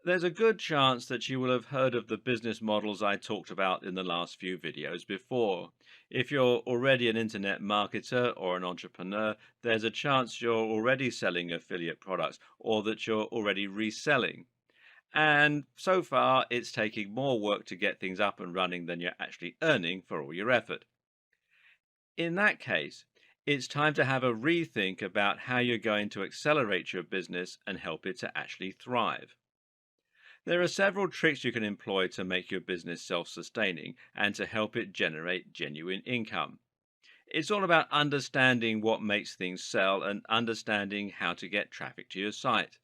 There's a good chance that you will have heard of the business models I talked about in the last few videos before. If you're already an internet marketer or an entrepreneur, there's a chance you're already selling affiliate products or that you're already reselling. And so far, it's taking more work to get things up and running than you're actually earning for all your effort. In that case, it's time to have a rethink about how you're going to accelerate your business and help it to actually thrive. There are several tricks you can employ to make your business self sustaining and to help it generate genuine income. It's all about understanding what makes things sell and understanding how to get traffic to your site.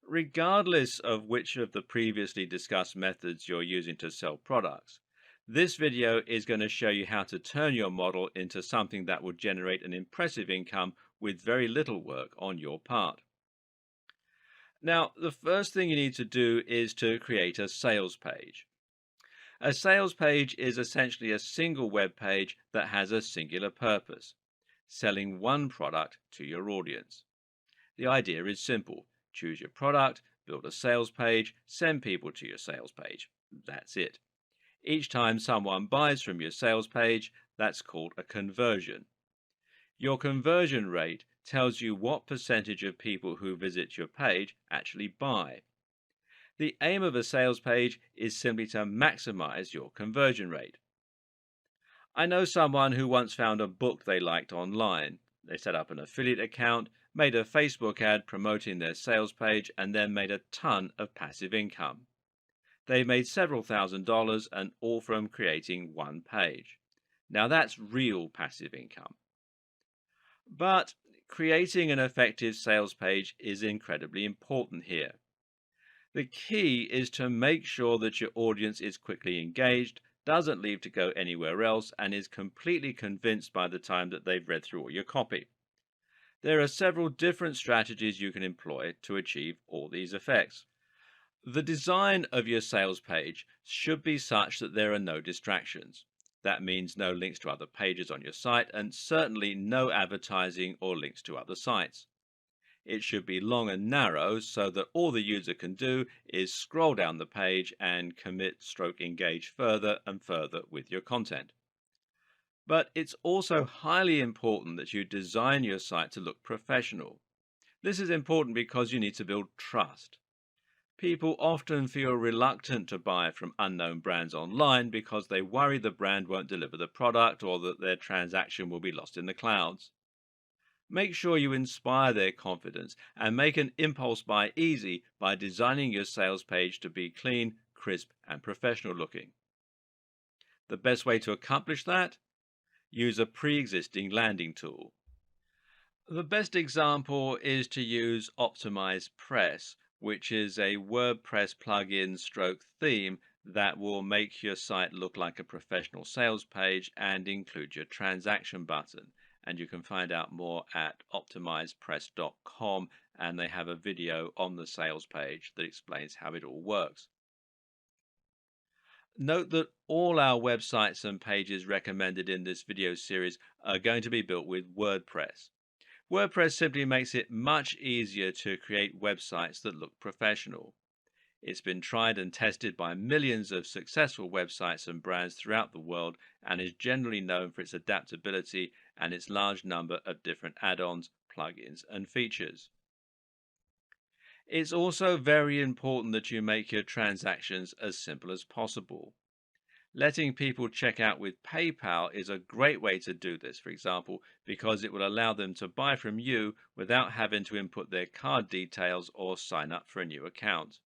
Regardless of which of the previously discussed methods you're using to sell products, this video is going to show you how to turn your model into something that will generate an impressive income with very little work on your part. Now, the first thing you need to do is to create a sales page. A sales page is essentially a single web page that has a singular purpose, selling one product to your audience. The idea is simple. Choose your product, build a sales page, send people to your sales page. That's it. Each time someone buys from your sales page, that's called a conversion. Your conversion rate tells you what percentage of people who visit your page actually buy. The aim of a sales page is simply to maximize your conversion rate. I know someone who once found a book they liked online. They set up an affiliate account, made a Facebook ad promoting their sales page, and then made a ton of passive income. They made several $1,000s and all from creating one page. Now that's real passive income. But creating an effective sales page is incredibly important here. The key is to make sure that your audience is quickly engaged, doesn't leave to go anywhere else, and is completely convinced by the time that they've read through all your copy. There are several different strategies you can employ to achieve all these effects. The design of your sales page should be such that there are no distractions. That means no links to other pages on your site and certainly no advertising or links to other sites. It should be long and narrow so that all the user can do is scroll down the page and commit stroke engage further and further with your content. But it's also highly important that you design your site to look professional. This is important because you need to build trust. People often feel reluctant to buy from unknown brands online because they worry the brand won't deliver the product or that their transaction will be lost in the clouds. Make sure you inspire their confidence and make an impulse buy easy by designing your sales page to be clean, crisp, and professional looking. The best way to accomplish that? Use a pre-existing landing tool. The best example is to use Optimize Press, which is a WordPress plugin stroke theme that will make your site look like a professional sales page and include your transaction button. And you can find out more at optimizepress.com, and they have a video on the sales page that explains how it all works. Note that all our websites and pages recommended in this video series are going to be built with WordPress. WordPress simply makes it much easier to create websites that look professional. It's been tried and tested by millions of successful websites and brands throughout the world and is generally known for its adaptability and its large number of different add-ons, plugins, and features. It's also very important that you make your transactions as simple as possible. Letting people check out with PayPal is a great way to do this, for example, because it will allow them to buy from you without having to input their card details or sign up for a new account.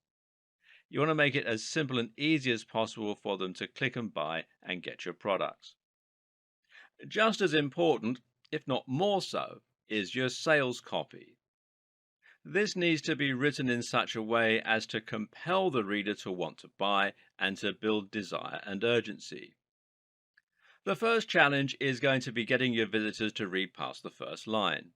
You want to make it as simple and easy as possible for them to click and buy and get your products. Just as important, if not more so, is your sales copy. This needs to be written in such a way as to compel the reader to want to buy and to build desire and urgency. The first challenge is going to be getting your visitors to read past the first line.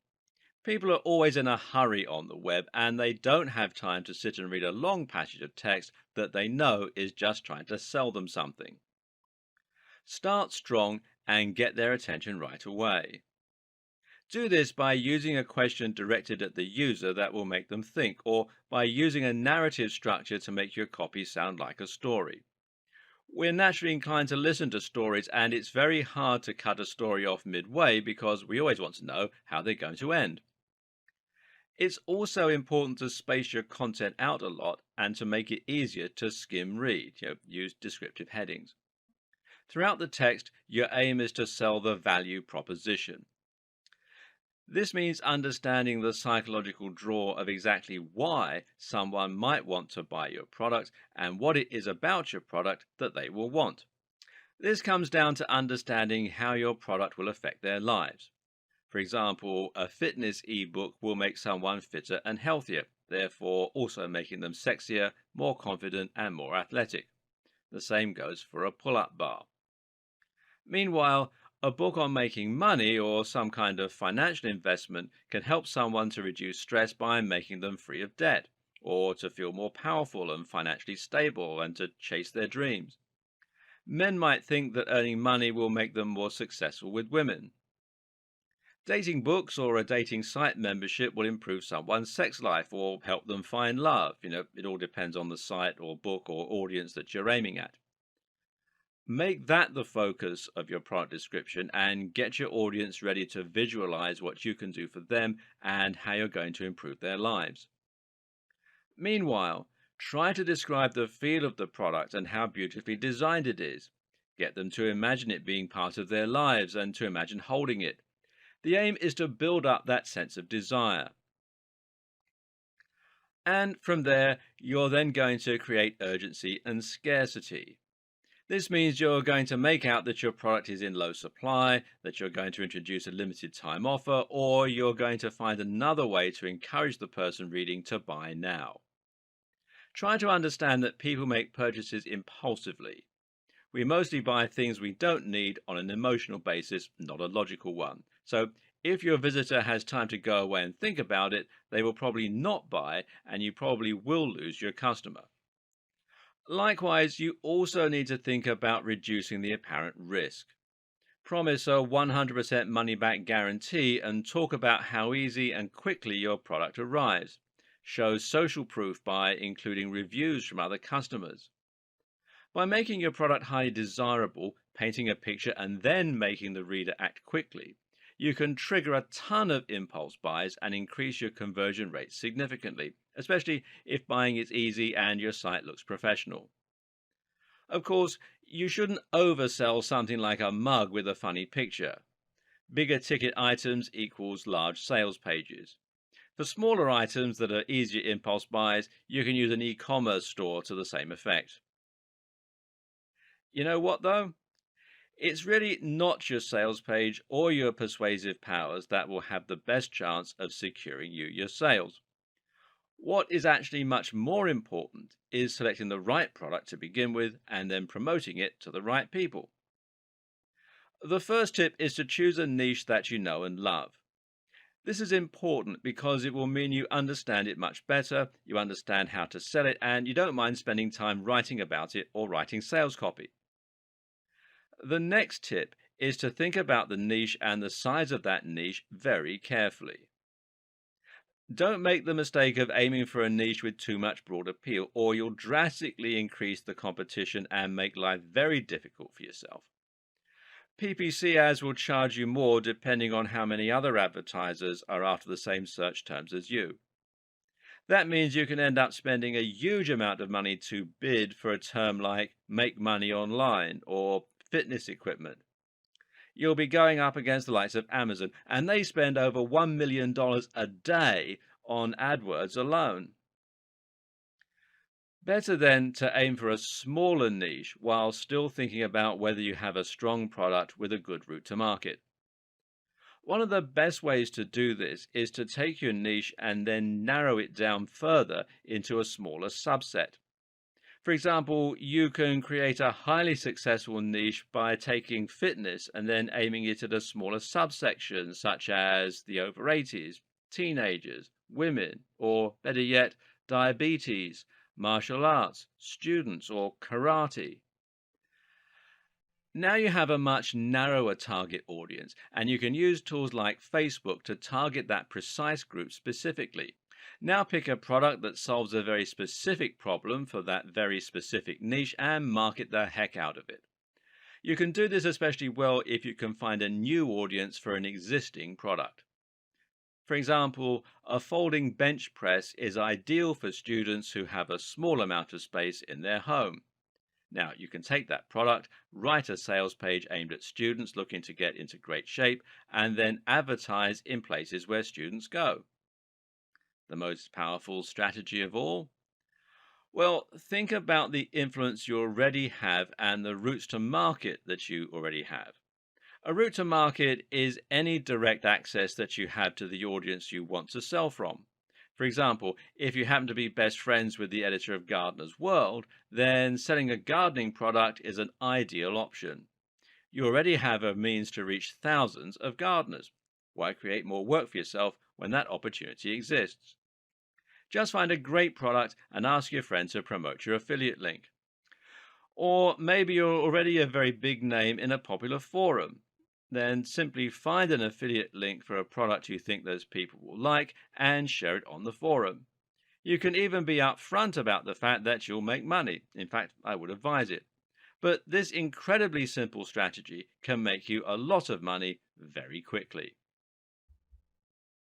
People are always in a hurry on the web and they don't have time to sit and read a long passage of text that they know is just trying to sell them something. Start strong and get their attention right away. Do this by using a question directed at the user that will make them think, or by using a narrative structure to make your copy sound like a story. We're naturally inclined to listen to stories, and it's very hard to cut a story off midway because we always want to know how they're going to end. It's also important to space your content out a lot and to make it easier to skim read. Use descriptive headings. Throughout the text, your aim is to sell the value proposition. This means understanding the psychological draw of exactly why someone might want to buy your product and what it is about your product that they will want. This comes down to understanding how your product will affect their lives. For example, a fitness ebook will make someone fitter and healthier, therefore also making them sexier, more confident, and more athletic. The same goes for a pull up bar. Meanwhile, a book on making money or some kind of financial investment can help someone to reduce stress by making them free of debt, or to feel more powerful and financially stable and to chase their dreams. Men might think that earning money will make them more successful with women. Dating books or a dating site membership will improve someone's sex life or help them find love. It all depends on the site or book or audience that you're aiming at. Make that the focus of your product description and get your audience ready to visualize what you can do for them and how you're going to improve their lives. Meanwhile, try to describe the feel of the product and how beautifully designed it is. Get them to imagine it being part of their lives and to imagine holding it. The aim is to build up that sense of desire. And from there, you're then going to create urgency and scarcity. This means you're going to make out that your product is in low supply, that you're going to introduce a limited time offer, or you're going to find another way to encourage the person reading to buy now. Try to understand that people make purchases impulsively. We mostly buy things we don't need on an emotional basis, not a logical one. So if your visitor has time to go away and think about it, they will probably not buy, and you probably will lose your customer. Likewise, you also need to think about reducing the apparent risk. Promise a 100% money back guarantee and talk about how easy and quickly your product arrives. Show social proof by including reviews from other customers. By making your product highly desirable, painting a picture, and then making the reader act quickly, you can trigger a ton of impulse buys and increase your conversion rate significantly, especially if buying is easy and your site looks professional. Of course, you shouldn't oversell something like a mug with a funny picture. Bigger ticket items equals large sales pages. For smaller items that are easier impulse buys, you can use an e-commerce store to the same effect. You know what though? It's really not your sales page or your persuasive powers that will have the best chance of securing you your sales. What is actually much more important is selecting the right product to begin with and then promoting it to the right people. The first tip is to choose a niche that you know and love. This is important because it will mean you understand it much better, you understand how to sell it, and you don't mind spending time writing about it or writing sales copy. The next tip is to think about the niche and the size of that niche very carefully. Don't make the mistake of aiming for a niche with too much broad appeal, or you'll drastically increase the competition and make life very difficult for yourself. PPC ads will charge you more depending on how many other advertisers are after the same search terms as you. That means you can end up spending a huge amount of money to bid for a term like make money online or fitness equipment. You'll be going up against the likes of Amazon, and they spend over $1 million a day on AdWords alone. Better then to aim for a smaller niche while still thinking about whether you have a strong product with a good route to market. One of the best ways to do this is to take your niche and then narrow it down further into a smaller subset. For example, you can create a highly successful niche by taking fitness and then aiming it at a smaller subsection, such as the over 80s, teenagers, women, or better yet, diabetes, martial arts, students, or karate. Now you have a much narrower target audience, and you can use tools like Facebook to target that precise group specifically. Now pick a product that solves a very specific problem for that very specific niche and market the heck out of it. You can do this especially well if you can find a new audience for an existing product. For example, a folding bench press is ideal for students who have a small amount of space in their home. Now, you can take that product, write a sales page aimed at students looking to get into great shape, and then advertise in places where students go. The most powerful strategy of all? Well, think about the influence you already have and the routes to market that you already have. A route to market is any direct access that you have to the audience you want to sell from. For example, if you happen to be best friends with the editor of Gardener's World, then selling a gardening product is an ideal option. You already have a means to reach thousands of gardeners. Why create more work for yourself when that opportunity exists? Just find a great product and ask your friend to promote your affiliate link. Or maybe you're already a very big name in a popular forum. Then simply find an affiliate link for a product you think those people will like and share it on the forum. You can even be upfront about the fact that you'll make money. In fact, I would advise it. But this incredibly simple strategy can make you a lot of money very quickly.